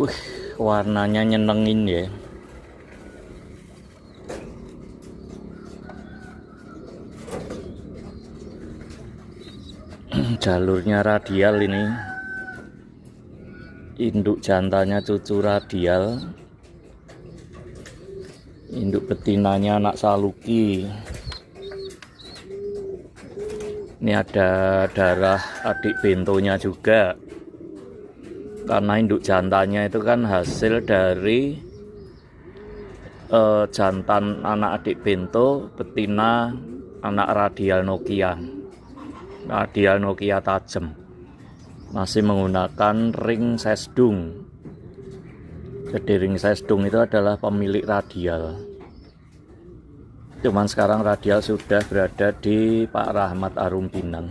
Wih, warnanya nyenengin ya. Jalurnya radial ini. Induk jantannya cucu radial. Induk betinanya anak saluki. Ini ada darah adik bentonya juga. Karena induk jantannya itu kan hasil dari jantan anak adik bento, betina anak radial Nokia. Radial Nokia tajam. Masih menggunakan ring sesdung. Jadi ring sesdung itu adalah pemilik radial. Cuman sekarang radial sudah berada di Pak Rahmat Arum Pinang.